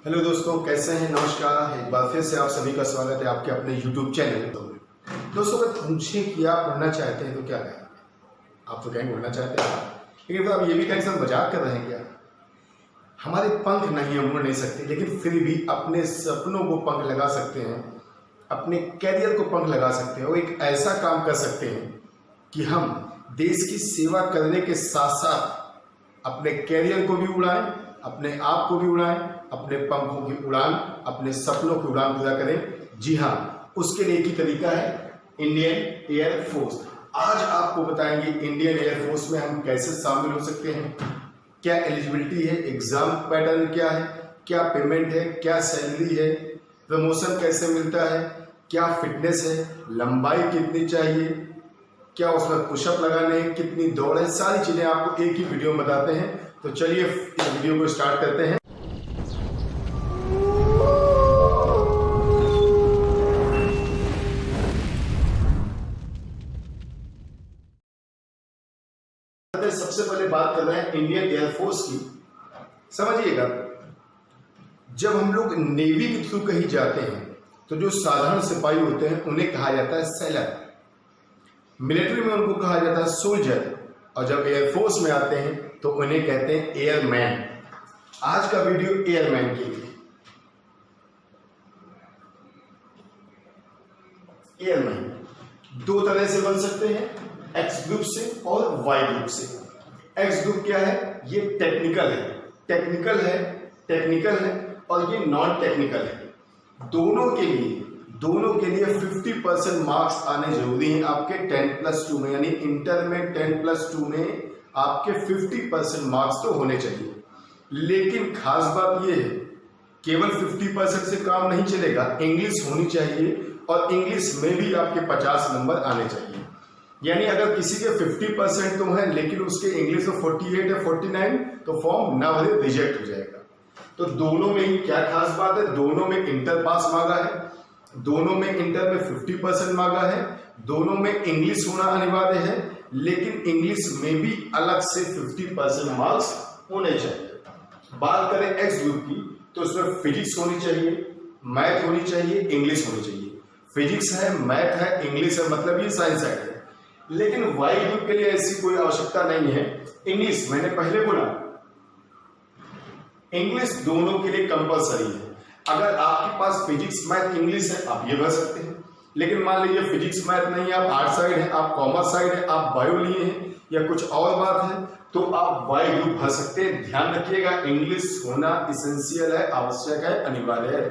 Hello दोस्तों, कैसे हैं? नमस्कार। एक बार फिर से आप सभी का स्वागत है आपके अपने YouTube चैनल में। दोस्तों, अगर पूछे कि आप उड़ना चाहते हैं तो क्या कहेंगे? आप तो कहेंगे उड़ना चाहते हैं, लेकिन आप ये भी कहेंगे सर मजाक कर रहे हैं क्या? हमारे पंख नहीं, हम उड़ नहीं सकते, लेकिन फिर भी अपने सपनों को पंख लगा सकते हैं, अपने कैरियर को पंख लगा सकते हैं और एक ऐसा काम कर सकते हैं कि हम देश की सेवा करने के साथ साथ अपने कैरियर को भी उड़ाएं, अपने आप को भी उड़ाएं, अपने पंखों की उड़ान, अपने सपनों की उड़ान पूरा करें। जी हाँ, उसके लिए एक ही तरीका है, इंडियन एयर फोर्स। आज आपको बताएंगे इंडियन एयर फोर्स में हम कैसे शामिल हो सकते हैं, क्या एलिजिबिलिटी है, एग्जाम पैटर्न क्या है, क्या पेमेंट है, क्या सैलरी है, प्रमोशन कैसे मिलता है, क्या फिटनेस है, लंबाई कितनी चाहिए, क्या उसमें पुशअप लगाने हैं, कितनी दौड़ है, सारी चीजें आपको एक ही वीडियो में बताते हैं। तो चलिए इस वीडियो को स्टार्ट करते हैं। सबसे पहले बात कर रहे हैं इंडियन एयरफोर्स की। समझिएगा, जब हम लोग नेवी के थ्रू कहीं जाते हैं तो जो साधारण सिपाही होते हैं उन्हें कहा जाता है सेलर, मिलिट्री में उनको कहा जाता है सोल्जर, और जब एयरफोर्स में आते हैं तो उन्हें कहते हैं एयरमैन। आज का वीडियो एयरमैन के लिए। एयरमैन दो तरह से बन सकते हैं, एक्स ग्रुप से और वाई ग्रुप से। एक्स ग्रुप क्या है? ये टेक्निकल है, टेक्निकल है और ये नॉन टेक्निकल है। दोनों के लिए 50% मार्क्स आने जरूरी हैं आपके 10+2 में, यानी इंटर में 10+2 में आपके 50% मार्क्स तो होने चाहिए। लेकिन खास बात ये है, केवल 50% से काम नहीं चलेगा, इंग्लिश होनी चाहिए और इंग्लिश में भी आपके 50 नंबर आने चाहिए। यानी अगर किसी के 50% तो है लेकिन उसके इंग्लिश में 48 है 49, तो फॉर्म ना भरे, रिजेक्ट हो जाएगा। तो दोनों में ही क्या खास बात है, दोनों में इंटर पास मांगा है, दोनों में इंटर में 50% मांगा है, दोनों में इंग्लिश होना अनिवार्य है, लेकिन इंग्लिश में भी अलग से 50% मार्क्स होने चाहिए। बात करें एक्स ग्रुप की तो उसमें फिजिक्स होनी चाहिए, मैथ होनी चाहिए, इंग्लिश होनी चाहिए। फिजिक्स है, मैथ है, इंग्लिश है, मतलब ये साइंस है। लेकिन वाई ग्रुप के लिए ऐसी कोई आवश्यकता नहीं है। इंग्लिश, मैंने पहले बोला, इंग्लिश दोनों के लिए कंपलसरी है। अगर आपके पास फिजिक्स मैथ इंग्लिश है आप ये भर सकते हैं, लेकिन मान लीजिए फिजिक्स मैथ नहीं है, आप आर्ट साइड है, आप कॉमर्स साइड है, आप बायो लिए हैं या कुछ और बात है, तो आप वाई ग्रुप भर सकते हैं। ध्यान रखिएगा, इंग्लिश होना इसेंशियल है, आवश्यक है, अनिवार्य है,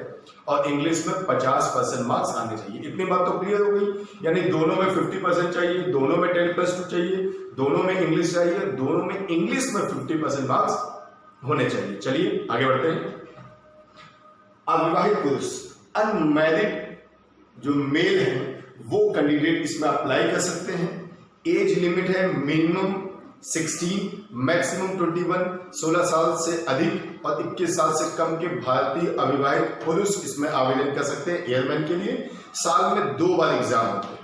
और इंग्लिश में 50% मार्क्स आने चाहिए। इतनी बात तो क्लियर हो गई। यानी दोनों में 50% चाहिए, दोनों में 10+2 चाहिए, दोनों में इंग्लिश चाहिए, दोनों में इंग्लिश में 50% मार्क्स होने चाहिए। चलिए आगे बढ़ते हैं। अविवाहित पुरुष, अनमैरिड जो मेल है वो कैंडिडेट इसमें अप्लाई कर सकते हैं। एज लिमिट है मिनिमम 16, मैक्सिमम 21, 16 साल से अधिक और 21 साल से कम के भारतीय अविवाहित पुरुष इसमें आवेदन कर सकते हैं। एयरमैन के लिए साल में 2 बार एग्जाम होते हैं।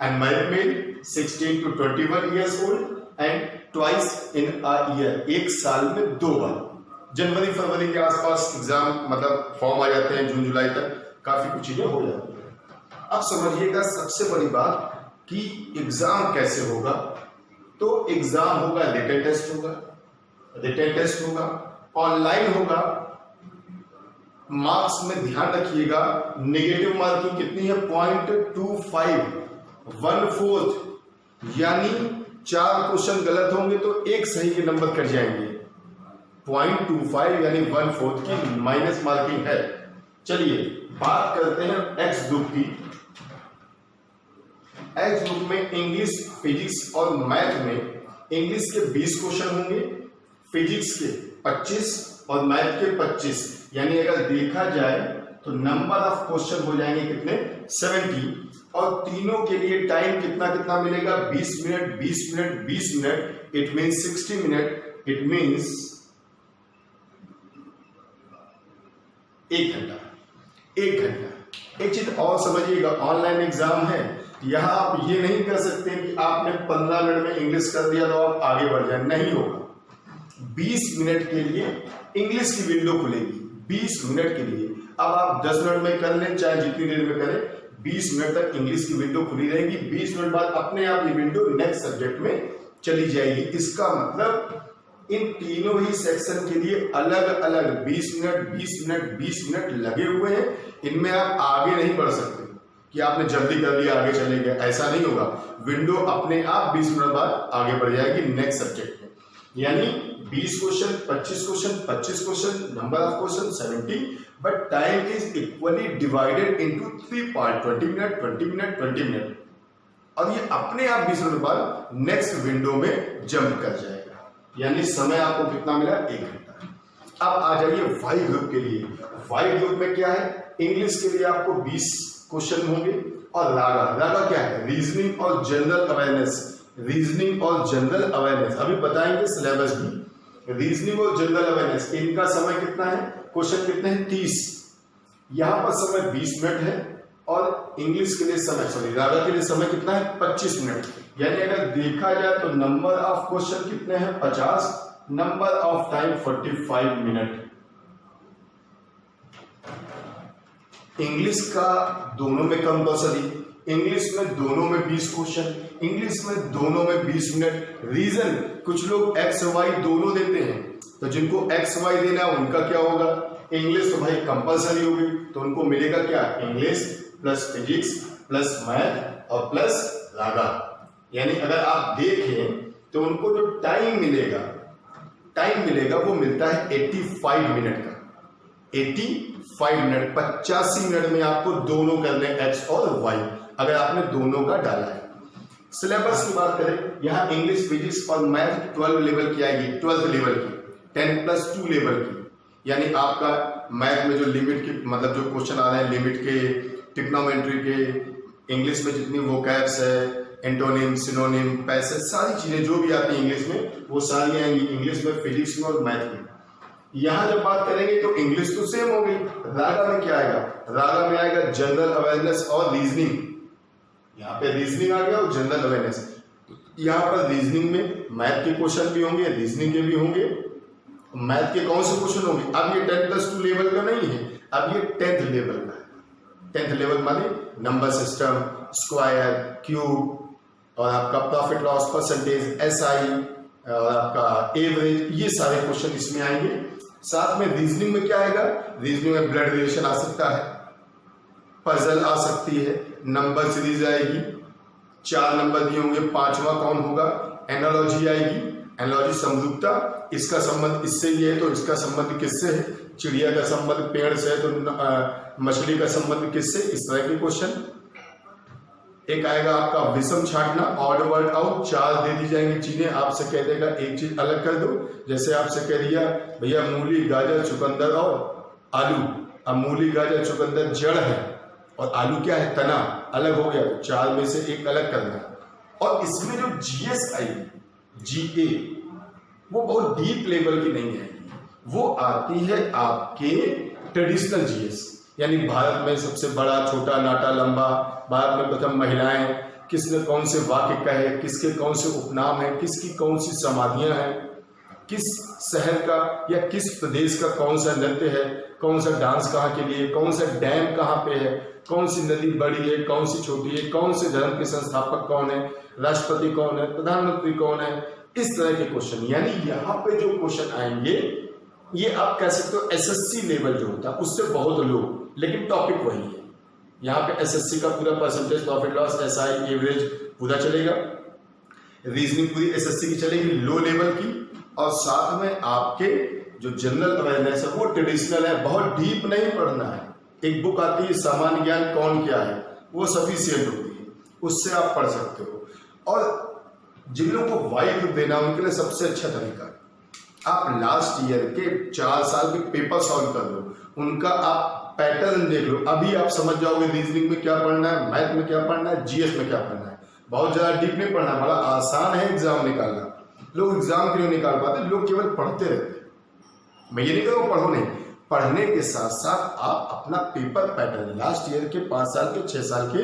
Unmarried mail 16 to 21 years old and twice in a year, एक साल में 2 बार। जनवरी फरवरी के आसपास एग्जाम, मतलब फॉर्म आ जाते हैं, जून जुलाई तक काफी कुछ चीजें हो जाती है। अब समझिएगा सबसे बड़ी बात कि एग्जाम कैसे होगा। तो एग्जाम होगा, रिटन टेस्ट होगा, ऑनलाइन होगा। मार्क्स में ध्यान रखिएगा, नेगेटिव मार्किंग कितनी है? 0.25, 1/4, यानी 4 क्वेश्चन गलत होंगे तो एक सही के नंबर कट जाएंगे। 0.25 यानी 1/4 की माइनस मार्किंग है। चलिए बात करते हैं एक्स ग्रुप की। एक्स ग्रुप में इंग्लिश, फिजिक्स और मैथ में इंग्लिश के 20 क्वेश्चन होंगे, फिजिक्स के 25 और मैथ के 25, यानी अगर देखा जाए तो नंबर ऑफ क्वेश्चन हो जाएंगे कितने? 70। और तीनों के लिए टाइम कितना मिलेगा? 20 minute, 20 minute, 20 minute, it means 60 minute, it means 1 घंटा। एक चीज और समझिएगा, ऑनलाइन एग्जाम है, यहां आप ये नहीं कर सकते कि आपने 15 मिनट में इंग्लिश कर दिया तो आप आगे बढ़ जाए, नहीं होगा। 20 मिनट के लिए इंग्लिश की विंडो खुलेगी, 20 मिनट के लिए। अब आप 10 मिनट में कर लें चाहे जितनी देर में करें, 20 मिनट तक इंग्लिश की विंडो खुली रहेगी। 20 मिनट बाद अपने आप ये विंडो नेक्स्ट सब्जेक्ट में चली जाएगी। इसका मतलब इन तीनों ही सेक्शन के लिए अलग अलग 20 मिनट 20 मिनट 20 मिनट लगे हुए हैं। इनमें आप आगे नहीं बढ़ सकते कि आपने जल्दी कर लिया आगे चले गए, ऐसा नहीं होगा। विंडो अपने आप 20 मिनट बाद आगे बढ़ जाएगी नेक्स्ट सब्जेक्ट में। यानी 20 question 25 question 25 question, number of question 70, but time is equally divided into 3 part, 20 minute 20 minute 20 minute, और ये अपने आप 20 मिनट बाद नेक्स्ट विंडो में जंप कर जाएगा। यानी समय आपको कितना मिला? 1 घंटा। अब आ जाइए वाई ग्रुप के लिए। वाई ग्रुप में क्या है? इंग्लिश के लिए आपको 20 क्वेश्चन होंगे, और रागा, रागा क्या है? रीजनिंग और जनरल अवेयरनेस, रीजनिंग और जनरल अवेयरनेस, अभी बताएंगे सिलेबस भी। रीजनिंग और जनरल अवेयरनेस, इनका समय कितना है? क्वेश्चन कितने हैं? 30। यहां पर समय 20 मिनट है, और इंग्लिश के लिए समय, सॉरी रागा के लिए समय कितना है? 25 मिनट। यानी अगर देखा जाए तो नंबर ऑफ क्वेश्चन कितने हैं? 50, number of time 45 minute. English का दोनों में कंपल्सरी, इंग्लिश में दोनों में 20 क्वेश्चन, इंग्लिश में दोनों में 20 मिनट। रीजन, कुछ लोग एक्स वाई दोनों देते हैं, तो जिनको एक्स वाई देना है उनका क्या होगा? इंग्लिश तो भाई कंपल्सरी होगी, तो उनको मिलेगा क्या? English plus physics plus math और प्लस रागा। यानी अगर आप देखें तो उनको जो टाइम मिलेगा वो मिलता है 85 मिनट का। 85 मिनट, 85 मिनट में आपको दोनों करने एक्स और वाई, अगर आपने दोनों का डाला है। सिलेबस की बात करें, यहाँ इंग्लिश फिजिक्स और मैथ 12 लेवल की आएगी, 12th लेवल की, 10+2 लेवल की। यानी आपका मैथ में जो लिमिट की, मतलब जो क्वेश्चन आ रहे हैं लिमिट के, ट्रिग्नोमेट्री के, इंग्लिश में जितनी वोकैब्स है, एंटोनिम, सिनोनिम, पैसेज, सारी चीजें जो भी आती है इंग्लिश में, वो सारी आएंगी इंग्लिश में, फिजिक्स में और मैथ में। यहां जब बात करेंगे तो इंग्लिश तो सेम होगी। रागा में क्या आएगा? रागा में आएगा जनरल अवेयरनेस और रीजनिंग। यहाँ पे रीजनिंग आ गया और जनरल अवेयरनेस। यहाँ पर रीजनिंग में मैथ के क्वेश्चन भी होंगे, रीजनिंग के भी होंगे। मैथ के कौन से क्वेश्चन होंगे? अब ये 10+2 लेवल का नहीं है, अब ये 10th लेवल का है। 10th लेवल माने नंबर सिस्टम, स्क्वायर, क्यूब, और आपका प्रॉफिट लॉस परसेंटेज, एसआई, और आपका एवरेज, ये सारे क्वेश्चन इसमें आएंगे। साथ में रीजनिंग में क्या आएगा? रीजनिंग में ब्लड रिलेशन आ सकता है, पजल आ सकती है, नंबर सीरीज आएगी, 4 नंबर दिए होंगे, 5वां कौन होगा? एनालॉजी आएगी, एनालॉजी समरूपता, इसका संबंध इससे ये है तो इसका संबंध किससे है? चिड़िया का संबंध पेड़ से है तो मछली का संबंध किससे? इस तरह के क्वेश्चन। एक आएगा आपका विषम छांटना, ऑड वर्ड आउट, 4 दे दी जाएंगी चीजें, आपसे कह देगा एक चीज अलग कर दो। जैसे आपसे कह दिया भैया मूली, गाजर, चुकंदर और आलू। अब मूली, गाजर, चुकंदर जड़ है और आलू क्या है? तना, अलग हो गया, 4 में से एक अलग करना है। और इसमें जो जीएस आएगी, जीए, वो बहुत डीप लेवल की नहीं आएगी, वो आती है आपके ट्रेडिशनल जीएस। यानी भारत में सबसे बड़ा, छोटा, नाटा, लंबा, भारत में प्रथम महिलाएं, किसने कौन से वाक्य कहे, किसके कौन से उपनाम है, किसकी कौन सी समाधियां हैं, किस शहर का या किस प्रदेश का कौन सा नृत्य है, कौन सा डांस कहाँ के लिए, कौन सा डैम कहाँ पे है, कौन सी नदी बड़ी है, कौन सी छोटी है, कौन से धर्म के संस्थापक कौन है, राष्ट्रपति कौन है, प्रधानमंत्री कौन है, इस तरह के क्वेश्चन। यानी यहाँ पे जो क्वेश्चन आएंगे ये आप कह सकते हो एसएससी लेवल जो होता है उससे बहुत लो, लेकिन टॉपिक वही है। यहाँ पे एसएससी का पूरा percentage, profit loss, SI, average पूरा चलेगा। रीजनिंग पूरी एसएससी की चलेगी, लो लेवल की, और साथ में आपके जो जनरल अवेयरनेस है वो ट्रेडिशनल है, बहुत डीप नहीं पढ़ना है। एक बुक आती है सामान्य ज्ञान कौन क्या है, वो सफिशियंट होती है, उससे आप पढ़ सकते हो। और जिन लोगों को वाई ग्रुप देना उनके लिए सबसे अच्छा तरीका, आप लास्ट ईयर के 4 साल के पेपर सॉल्व कर लो, उनका आप पैटर्न देख लो, अभी आप समझ जाओगे रीजनिंग में क्या पढ़ना है, मैथ में क्या पढ़ना है, जीएस में क्या पढ़ना है। बहुत ज्यादा डीप नहीं पढ़ना, बड़ा आसान है एग्जाम निकालना। लोग एग्जाम क्यों निकाल पाते? लोग केवल पढ़ते रहते। मैं ये नहीं कह रहा हूं पढ़ो नहीं, पढ़ने के साथ साथ आप अपना पेपर पैटर्न, लास्ट ईयर के 5 साल के 6 साल के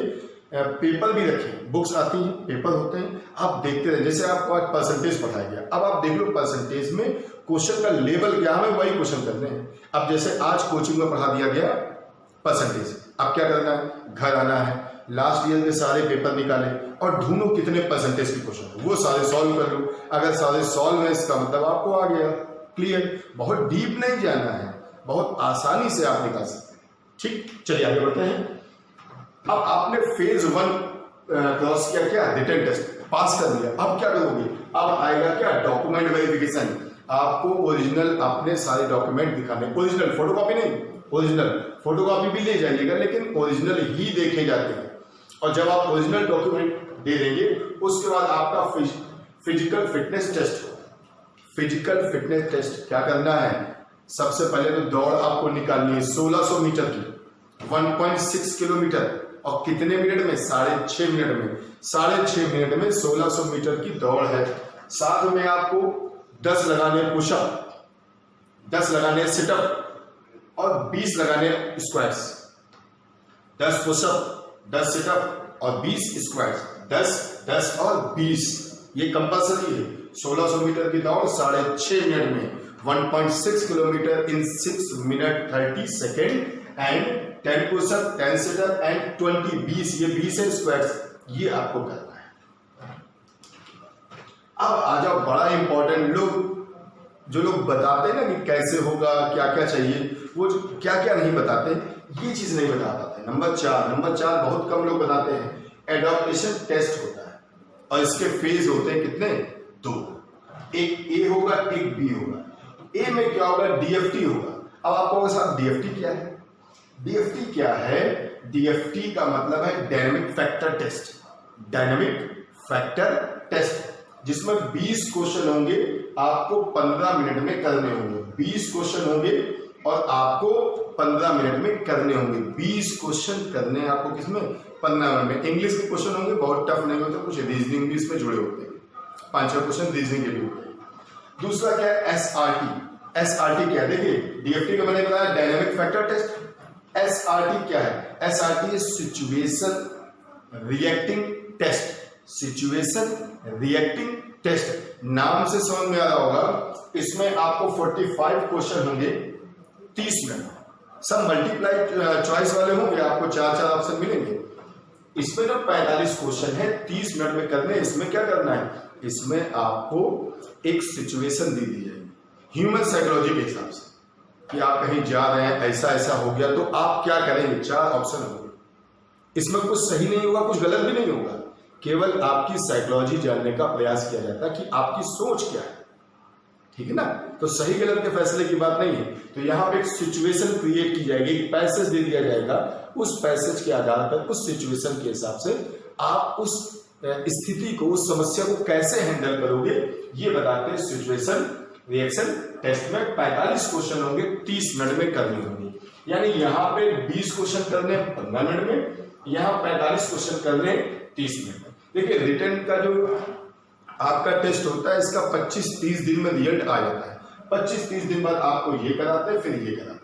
पेपर भी रखें, बुक्स आती हैं, पेपर होते हैं, आप देखते रहे। जैसे आपको आज परसेंटेज पढ़ाया गया, अब आप देख लो परसेंटेज में क्वेश्चन का लेवल क्या है, वही क्वेश्चन करने हैं। अब जैसे आज कोचिंग में पढ़ा दिया गया परसेंटेज, अब क्या करना है, घर आना है, लास्ट ईयर के सारे पेपर निकाले और ढूंढो कितने परसेंटेज के क्वेश्चन है, वो सारे सॉल्व कर लो। अगर सारे सॉल्व है इसका मतलब आपको आ गया क्लियर। बहुत डीप नहीं जाना है, बहुत आसानी से आप निकाल सकते हैं। ठीक, चलिए आगे बढ़ते हैं। अब आपने फेज 1 क्रॉस किया, क्या रिटन टेस्ट पास कर लिया, अब क्या करोगे, अब आएगा क्या डॉक्यूमेंट वेरिफिकेशन। आपको ओरिजिनल अपने सारे डॉक्यूमेंट दिखाने, ओरिजिनल फोटोकॉपी नहीं, ओरिजिनल फोटोकॉपी भी ले जाइएगा लेकिन ओरिजिनल ही देखे जाते हैं। और जब आप ओरिजिनल डॉक्यूमेंट दे देंगे उसके बाद आपका फिजिकल फिटनेस टेस्ट होगा। फिजिकल फिटनेस टेस्ट क्या करना है, सबसे पहले तो दौड़ आपको निकालनी है 1600 मीटर की, 1.6 किलोमीटर, और कितने मिनट में, 6.5 मिनट में। 6.5 मिनट में 1600 मीटर की दौड़ है। साथ में आपको 10 लगाने पुशअप, 10 लगाने सिटअप और 20 लगाने स्क्वाट्स। 10 पुशअप, 10 सिटअप और 20 स्क्वाट्स, 10, 10 और 20, ये कंपल्सरी है। 1600 मीटर की दौड़ 6.5 मिनट में, 1.6 kilometre in 6 minute 30 second, and 10 pushup, 10 situp and 20 ये 20 है स्क्वाट्स, ये आपको करना है। अब आ जाओ बड़ा इंपॉर्टेंट, जो लोग बताते हैं ना कि कैसे होगा, क्या क्या चाहिए, वो क्या क्या नहीं बताते, ये चीज नहीं बता पाते। नंबर 4 बहुत कम लोग बताते हैं, एडॉप्टेशन टेस्ट होता है और इसके फेज होते हैं कितने, 2, एक ए होगा एक बी होगा। ए में क्या होगा, डीएफटी होगा। अब आपको साथ डीएफटी क्या है, डीएफटी क्या है, डीएफटी का मतलब है dynamic factor test, dynamic factor test, जिसमें 20 क्वेश्चन होंगे, आपको 15 मिनट में करने होंगे। 20 क्वेश्चन होंगे और आपको 15 मिनट में करने होंगे। 20 क्वेश्चन करने हैं आपको किसमें, 15 मिनट में। इंग्लिश के क्वेश्चन होंगे, बहुत टफ नहीं होते, कुछ रीजनिंग भी इसमें जुड़े होते हैं, 5-6 क्वेश्चन रीजनिंग के भी होते हैं। दूसरा क्या है, एसआरटी। एसआरटी क्या है, देखिए डीएफटी का मैंने बताया डायनामिक फैक्टर टेस्ट। एसआरटी क्या है, SRT situation reacting test, situation reacting test. नाम से समझ में आ रहा होगा, इसमें आपको 45 क्वेश्चन होंगे 30 मिनट, सब मल्टीप्लाई चॉइस वाले होंगे, आपको 4 ऑप्शन मिलेंगे। इसमें जो 45 क्वेश्चन है 30 मिनट में करने, इसमें क्या करना है, इसमें आपको एक सिचुएशन दी जाएगी ह्यूमन साइकोलॉजी के हिसाब से कि आप कहीं जा रहे हैं, ऐसा ऐसा हो गया तो आप क्या करेंगे, 4 ऑप्शन होंगे। इसमें कुछ सही नहीं होगा, कुछ गलत भी नहीं होगा, केवल आपकी साइकोलॉजी जानने का प्रयास किया जाता है कि आपकी सोच क्या है, ठीक है ना। तो सही गलत के फैसले की बात नहीं है। तो यहाँ पे एक सिचुएशन क्रिएट की जाएगी, एक पैसेज दे दिया जाएगा, उस पैसेज के आधार पर उस सिचुएशन के हिसाब से आप उस स्थिति को, उस समस्या को कैसे हैंडल करोगे, ये बताते हैं सिचुएशन रिएक्शन टेस्ट में। 45 क्वेश्चन होंगे, 30 मिनट में करनी होगी। यानी यहाँ पे 20 क्वेश्चन करने 15 मिनट में, यहाँ 45 क्वेश्चन करने 30 मिनट में। देखिए रिटर्न का जो आपका टेस्ट होता है, इसका 25-30 दिन में रिजल्ट आ जाता है। 25-30 दिन बाद आपको ये कराते हैं, फिर ये कराते हैं।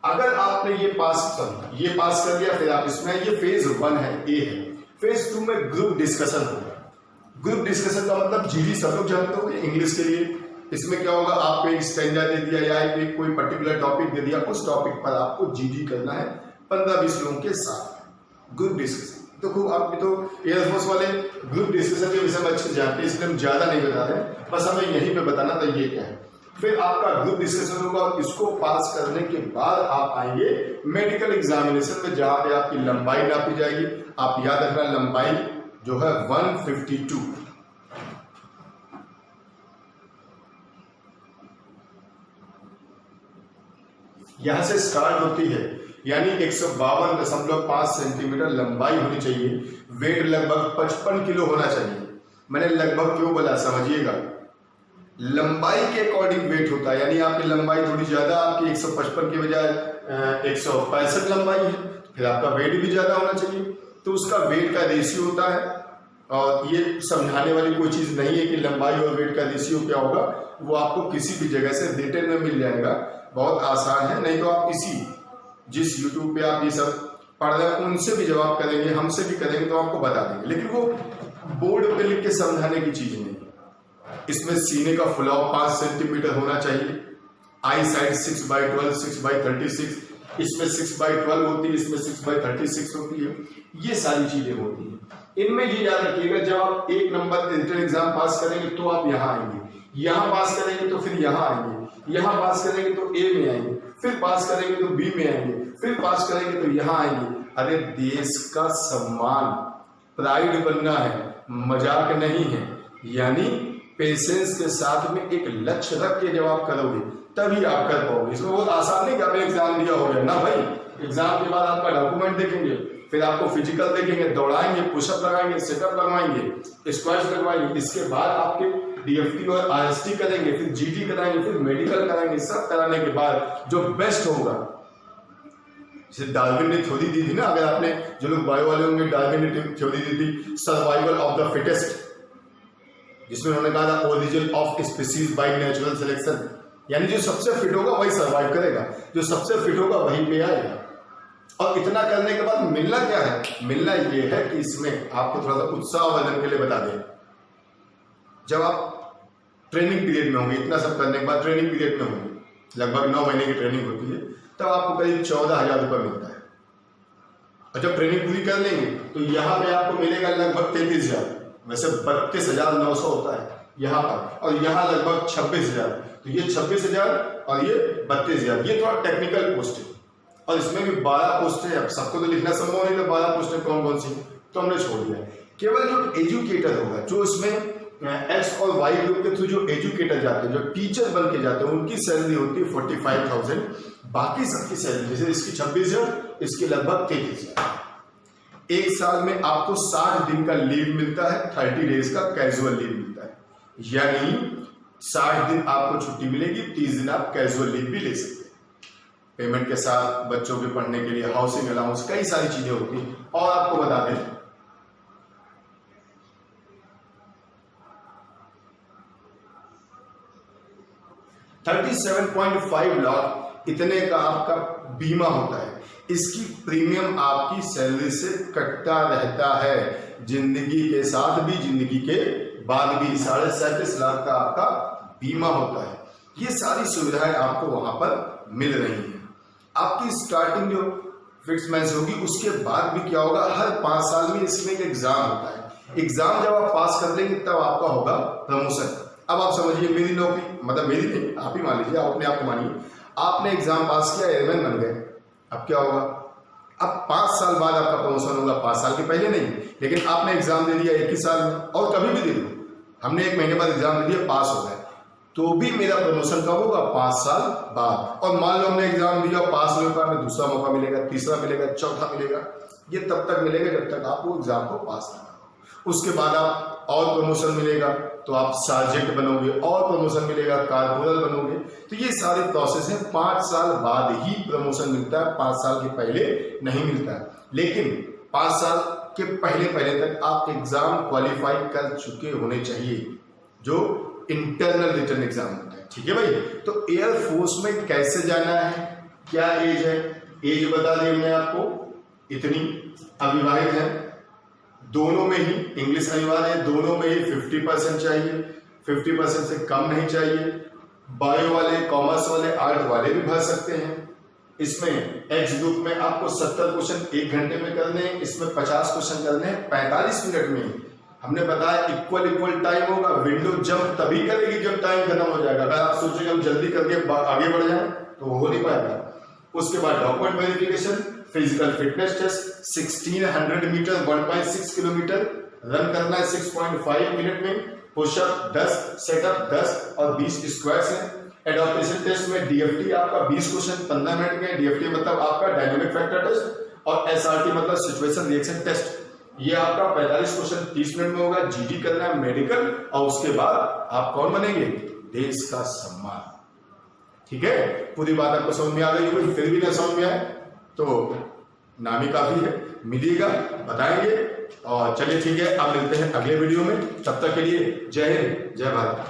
अगर आपने ये पास कर लिया, फिर आप इसमें, ये फेज 1 है, ए है। फेज 2 में ग्रुप डिस्कशन होगा। ग्रुप डिस्कशन का मतलब जीडी सब लोग जानते हो इंग्लिश के लिए। इसमें क्या होगा, आपको एक स्टैंडा दे दिया या एक कोई पर्टिकुलर टॉपिक दे दिया, उस टॉपिक पर आपको जीडी करना है 15-20 लोगों के साथ, ग्रुप डिस्कशन। तो खूब आप भी तो एयरफोर्स वाले ग्रुप डिस्कशन के विषय में अच्छे जानते हैं, इसलिए हम ज्यादा नहीं बता रहे हैं, बस हमें यहीं पे बताना था ये क्या है। फिर आपका ग्रुप डिस्कशन होगा और इसको पास करने के बाद आप आएंगे मेडिकल एग्जामिनेशन में, जहां पे आपकी लंबाई नापी जाएगी। आप याद रखना, लंबाई जो है 152, यहां से स्टार्ट होती है, यानी 152.5 सेंटीमीटर लंबाई होनी चाहिए। वेट लगभग 55 किलो होना चाहिए। मैंने लगभग क्यों बोला, समझिएगा, लंबाई के अकॉर्डिंग वेट होता है, यानी आपकी लंबाई थोड़ी ज्यादा, आपकी 155 के बजाय 165 लंबाई है, फिर आपका वेट भी ज्यादा होना चाहिए। तो उसका वेट का रेशियो होता है, और ये समझाने वाली कोई चीज नहीं है कि लंबाई और वेट का रेशियो क्या होगा, वो आपको किसी भी जगह से रिटेन में मिल जाएगा, बहुत आसान है। नहीं तो आप जिस YouTube पे आप ये सब पढ़ रहे हैं उनसे भी जवाब करेंगे, हमसे भी करेंगे तो आपको बता देंगे, लेकिन वो बोर्ड पे लिख के समझाने की चीज नहीं। इसमें सीने का फुलाव 5 सेंटीमीटर होना चाहिए, आई साइड 6/12, 6/36, इसमें 6/12 होती है, इसमें 6/36 होती है, ये सारी चीजें होती हैं। इनमें ये याद रखिएगा, जब आप 1 नंबर इंटर एग्जाम पास करेंगे तो आप यहाँ आएंगे, यहाँ पास करेंगे तो फिर यहाँ आएंगे, यहाँ पास करेंगे तो ए में आएंगे, फिर पास करेंगे तो बी में आएंगे, फिर पास करेंगे तो यहाँ आएंगे। अरे देश का सम्मान, प्राइड बनना है, मजाक नहीं है। यानी पेशेंस के साथ में एक लक्ष्य रख के जब आप करोगे तभी आप कर पाओगे। इसमें बहुत आसान नहीं कि आपने एग्जाम दिया हो गया ना भाई। एग्जाम के बाद आपका डॉक्यूमेंट देखेंगे, फिर आपको फिजिकल देखेंगे, दौड़ाएंगे, पुशअप लगाएंगे, सेटअप लगवाएंगे, स्क्वाट्स लगवाएंगे, इसके बाद आपके डीएफटी और आरएसटी करेंगे, फिर जीटी कराएंगे, फिर मेडिकल कराएंगे। सब कराने के बाद जो बेस्ट होगा, जैसे डार्विन ने थ्योरी दी थी ना, अगर आपने जो लोग बायो वाले होंगे, डार्विन ने थ्योरी दी थी सर्वाइवल ऑफ द फिटेस्ट, जिसमें उन्होंने कहा था origin of species by natural selection, यानी जो सबसे फिट होगा वही सर्वाइव करेगा, जो सबसे फिट होगा वही पे आएगा। और इतना करने के बाद मिलना क्या है? मिलना ये है कि इसमें आपको थोड़ा सा उत्साहवर्धन के लिए बता दें, जब आप ट्रेनिंग पीरियड में होंगे, इतना सब करने के बाद ट्रेनिंग पीरियड में होंगे, लगभग 9 महीने की ट्रेनिंग होती है, तब आपको करीब 14,000 रुपये मिलता है। और जब ट्रेनिंग पूरी कर लेंगे तो यहाँ पे आपको मिलेगा लगभग 33,000, वैसे 32,900 होता है यहाँ पर, और यहाँ लगभग 26,000। तो ये 26,000 और ये 32,000, ये थोड़ा टेक्निकल पोस्ट है। और इसमें भी 12 पोस्टें, अब सबको तो लिखना संभव नहीं, तो 12 पोस्टें कौन कौन सी तो हमने छोड़ दिया। केवल जो एजुकेटर होगा, जो इसमें एक्स और वाई ग्रुप के थ्रू जो एजुकेटर जाते हैं, जो टीचर बन के जाते हैं, उनकी सैलरी होती है 45,000। बाकी सबकी सैलरी, जैसे इसकी 26,000, इसकी लगभग 33,000। एक साल में आपको 60 दिन का लीव मिलता है, 30 डेज का कैजुअल लीव मिलता है, यानी 60 दिन आपको छुट्टी मिलेगी, 30 दिन आप कैजुअल लीव भी ले सकते हैं। पेमेंट के साथ बच्चों के पढ़ने के लिए हाउसिंग अलाउंस, कई सारी चीजें होती हैं। और आपको बता दें 37.5 लाख इतने का आपका बीमा होता है। इसकी प्रीमियम आपकी सैलरी से कटता रहता है, जिंदगी के साथ भी, जिंदगी के बाद भी। 37.5 लाख का आपका बीमा होता है। ये सारी सुविधाएं आपको वहां पर मिल रही हैं। आपकी स्टार्टिंग जो फिक्स मैच होगी, उसके बाद भी क्या होगा, हर 5 साल में इसमें एक एग्जाम होता है। एग्जाम जब आप पास कर लेंगे तब आपका होगा प्रमोशन। अब आप समझिए, मेरी नौकरी, मतलब मेरी नहीं, आप ही मान लीजिए, आप अपने आप को मानिए, आपने एग्जाम पास किया, एयरमैन बन गए, अब क्या होगा, अब 5 साल बाद आपका प्रमोशन होगा। 5 साल के पहले नहीं, लेकिन आपने एग्जाम दे दिया 21 साल में, और कभी भी दे दो, हमने 1 महीने बाद एग्जाम दे दिया, पास हो गए, तो भी मेरा प्रमोशन कब होगा, 5 साल बाद। और मान लो हमने एग्जाम दिया, पास नहीं होगा, हमें दूसरा मौका मिलेगा, तीसरा मिलेगा, चौथा मिलेगा। ये तब तक मिलेगा जब तक आप वो एग्जाम को पास ना करो। उसके बाद आप और प्रमोशन मिलेगा तो आप सार्जेंट बनोगे, और प्रमोशन मिलेगा कारपोरल बनोगे। तो ये सारी प्रोसेस है, 5 साल बाद ही प्रमोशन मिलता है, 5 साल के पहले नहीं मिलता है। लेकिन 5 साल के पहले तक आप एग्जाम क्वालिफाई कर चुके होने चाहिए, जो इंटरनल रिटन एग्जाम होता है। ठीक है भाई। तो एयरफोर्स में कैसे जाना है, क्या एज है, एज बता दी हमने आपको, इतनी। अविवाहित है, दोनों में ही इंग्लिश अनिवार्य है, दोनों में ही 50% चाहिए, 50% से कम नहीं चाहिए। बायो वाले, कॉमर्स वाले, आर्ट वाले भी भर सकते हैं। इसमें एक्स ग्रुप में आपको 70 क्वेश्चन 1 घंटे में करने हैं, इसमें 50 क्वेश्चन करने हैं 45 मिनट में। हमने बताया इक्वल टाइम होगा। विंडो जंप तभी करेगी जब टाइम खत्म हो जाएगा। अगर आप सोचेंगे हम जल्दी करके आगे बढ़ जाए तो हो नहीं पाएगा। उसके बाद document verification, physical fitness test, 1600 metre 1.6 kilometre run करना है 6.5 मिनट में, पुशअप 10, सेटअप 10 और 20 स्क्वाट्स है। एडॉप्टेशन टेस्ट में डीएफटी आपका 20 क्वेश्चन 15 मिनट में, डीएफटी मतलब आपका डायनेमिक फैक्टर टेस्ट, और एसआरटी मतलब सिचुएशन रिएक्शन टेस्ट, ये आपका 45 क्वेश्चन 30 मिनट में होगा। जीडी करना है, मेडिकल, और उसके बाद आप कौन बनेंगे, देश का सम्मान। ठीक है, पूरी बात आपको समझ में आ गई होगी। फिर भी ना समझ में आए तो नाम ही काफी है, मिलिएगा, बताएंगे। और चलिए ठीक है, अब मिलते हैं अगले वीडियो में। तब तक के लिए जय हिंद, जय भारत।